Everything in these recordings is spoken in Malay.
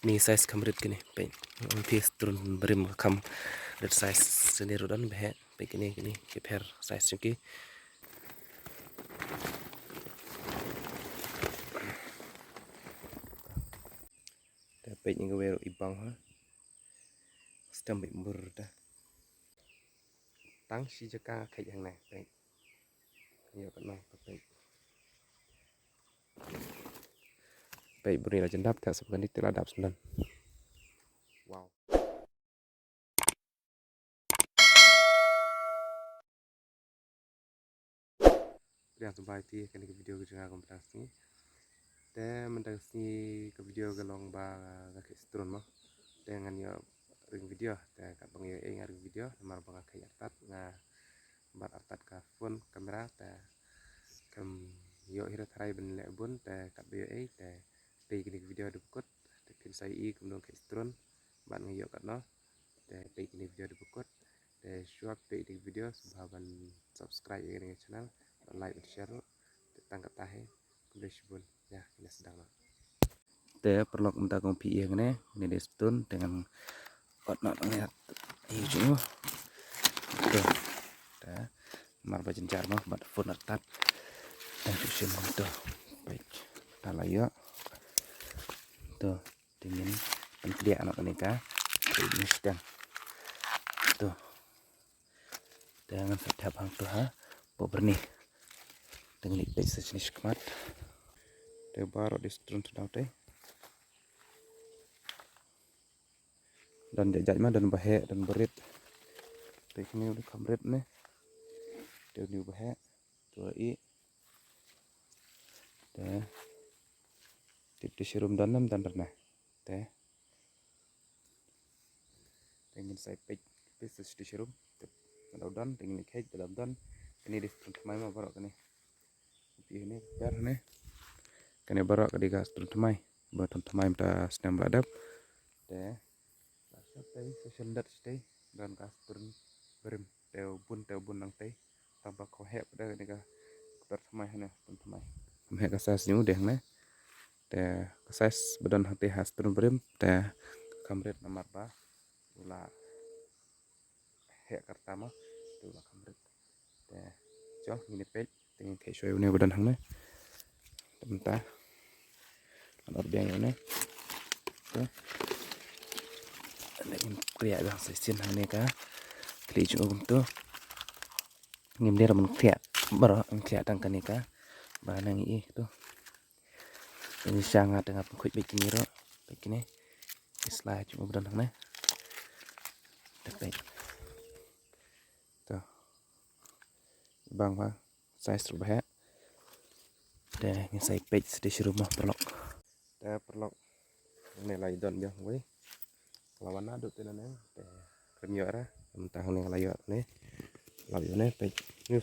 Ni size kamrit kini pe pis turun berim kam red size sendiri dan behe pe kini keper size cuki pe ni gawero ibang ha stem bị mur ta tang si jaka kai yang này pe nhiều kan no pe beri la jendap tak sebenarnya telah dap sembilan. Wow. Yang sampai ti kan ke video ke jangan komputasi ni. Dan mentasi ke video ke long ba ke setron mah. Dengan yo ring video dan kat bang yo ring video mar bang ke atat nga bar atat ka phone kamera ta kam yo hira tharai ben le bun ta kat yo ta pe ke video dukut ta pin sai I kum dong ke setron ban yo kat no ta pe ke video dukut ta short pe video subhaban subscribe ke channel like dan share tangkap tahe kemudian ya ini sedang lah te perlu minta kompi yang ini destun dengan not ngeliat ini cuma tuh dah mar bajen jar mah bat phone atat dan tujuan tuh baik kalau ya tuh dingin dan dia anak nikah ini sedang tuh dengan setiap hang tuh ha benih dengan baik sejenis kemat te baru destun sedang teh dan jajak mah dan bahe dan berit teknik udah kamret nih dia new bahe tuh I teh tip di serum dalam dan pernah teh ingin saya page pieces di serum dalam dan ingin cake dalam dan ini di mai mah baru kan ini biar nih kan baru ke digas mai buat mai minta senam beradab teh stay session dat stay dan kas turun berim teu bun nang teh tambah kohek pada nika tersemai hanya temai kohek kasas nyu deh ne teh kasas badan hati has turun berim teh kamret nomor ba ula hek pertama tu ula kamret teh cho ini pet dengan kayak show ini badan hang ne mentah ada biang ini tuh ingin kriak bang sesin hane ka kli ju untuk ngim dia men kriak baru kriak tang kan ka banang I tuh ini sangat dengan kuit bikin ro begini slide cuma bedan hang ne baik tuh bang bang size terbaik deh yang saya page di rumah perlok ini lagi don biang gue lawan aduk tenan ya kremio ra mentah yang layu nih layu nih page ini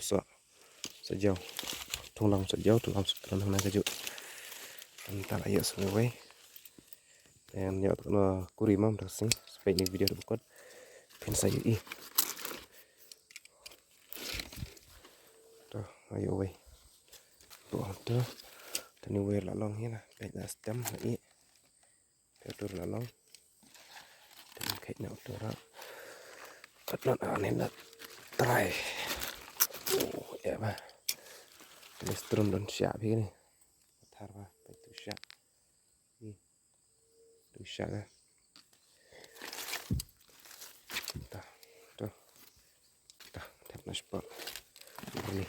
sejauh tulang setengah nang keju entah layu semua dan ya tuh kurimam dressing supaya ini video bukan kan saya I tuh ayo we tuh tuh tani we lalong hina page stem I tur lalong dan kayak nak tur not aneh nak try ya bah listrum dan siap ini tar bah itu siap ini tu siap lah tuh tap naspol ini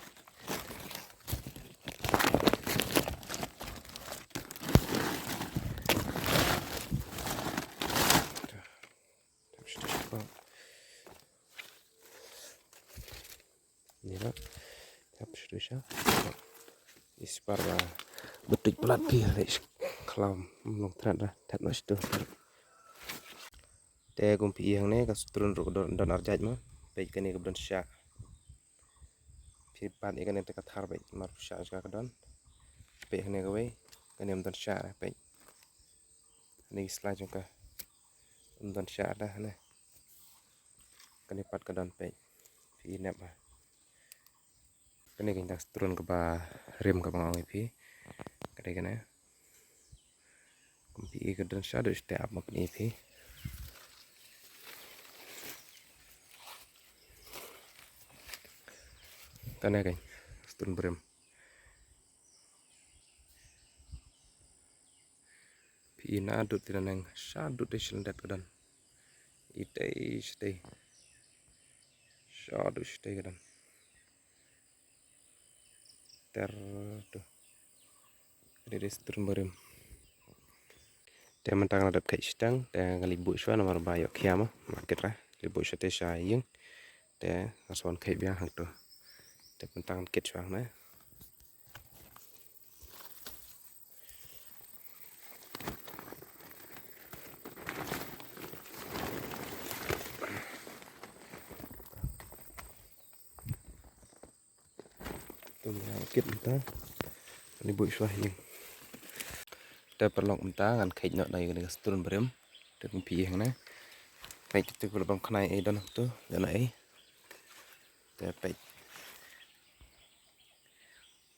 inilah tap sudah ispar betul pelat pilih kalau belum terada tap nas itu teh gumpi yang ini kas turun don arjat mah baik kan ini kebetulan syak pipan ikan itu kathar baik mar syak juga kedon baik ini gawe kan ini don syak baik ini slide juga don syak dah nih kan ipat kedon baik ini apa kene kita turun ke bawah rem ke bawah IP kene kene Kompi ke dan shadow step apa ni pi. Kana kan stun berem. Pi na dut tinanang shadow de shilendat kedan. Itay stay. Shadow stay kedan. Ter tu. Ini stun berem. Dia mentang ada kai stang, dia ngalibu shwa nomor bayok kiama market lah. Libu shwa te shaying. Dia aswan kai biang hang tu. Dia mentang kit shwa na. Tu kit mentang. Libu shwa yang. Dia perlok mentang kan kai nak dari dengan stun berem. Dia kumpi hang na. Pai tu kalau bang kenai ai dan tu, dan ai. Dia pai.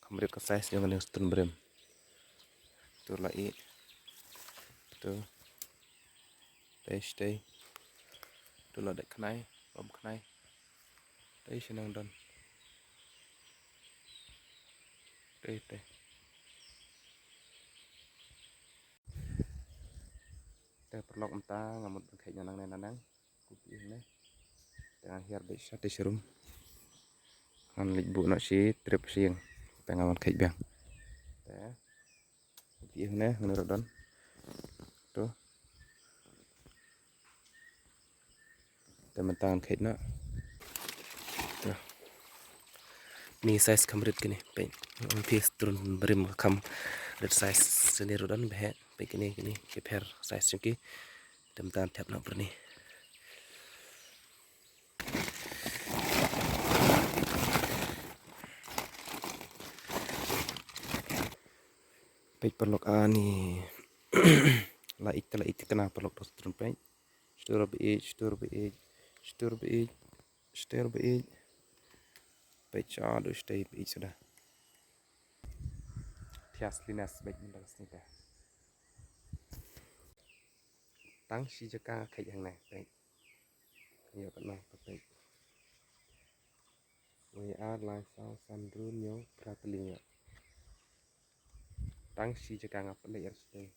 Kamera ke size yang dengan stun berem. Tu lai. Tu. Stay. Tu lah dek kenai, bom kenai. Đây senang dan. Đây. Dia perlok mentang ngamut kai nanang. Kupi ni. Dengan hiar baik sate serum. Kan libu nak si trip siang. Pengawan kai biang. Teh. Kupi ni menurut dan. Tu. Teman-teman kai nak. Tu. Ni size kamrit kini. Baik. Pis turun berim kam. Red size sendiri dan behek. Baik kini keper size cengki. Teman-teman tiap nak berni. Baik perlok ni. Laik kena perlok dos turun baik. Stir beij. Baik shadow stay beij sudah. Tias linas baik mendak sini dah. Tang si jaka kai yang này baik. Iya kan baik. We are live sao sandrun yo pratelingnya. Tang si jaka ngap layer stay.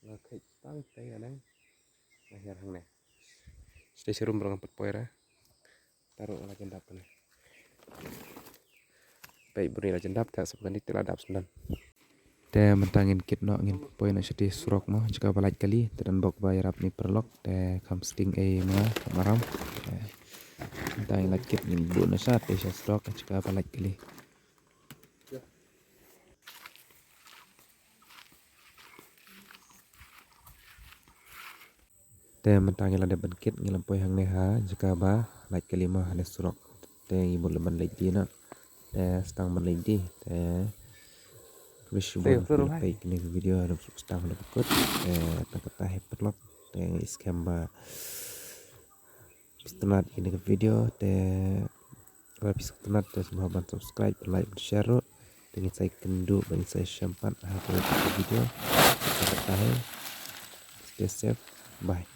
Là kai tang stay anang. Lahir hang này. Stay serum berang poira. Taruh lagi dap ni. Baik beri lagi dap tak sebenarnya telah dap sendan. Dia mentangin kit no ngin poin sedih surok mo jika balik kali dan bok bayar ni perlok dia kam sting ma maram. Mentangin lagi kit ngin bu nasat dia surok jika balik kali. Dia mentangin lada bangkit ngilam poin hang neha jika ba like kelima hanya surok. Dia ibu leban lagi na. Dia stang ban lagi. Dia wish bon baik ni video ada stang ada ikut. Tak tahu perlok. Dia scam ba. Pistonat ini video. Dia kalau pistonat dia semua bantu subscribe, like, share. Dengan saya kendu, dengan saya syampan. Video. Tak tahu. Stay safe. Bye.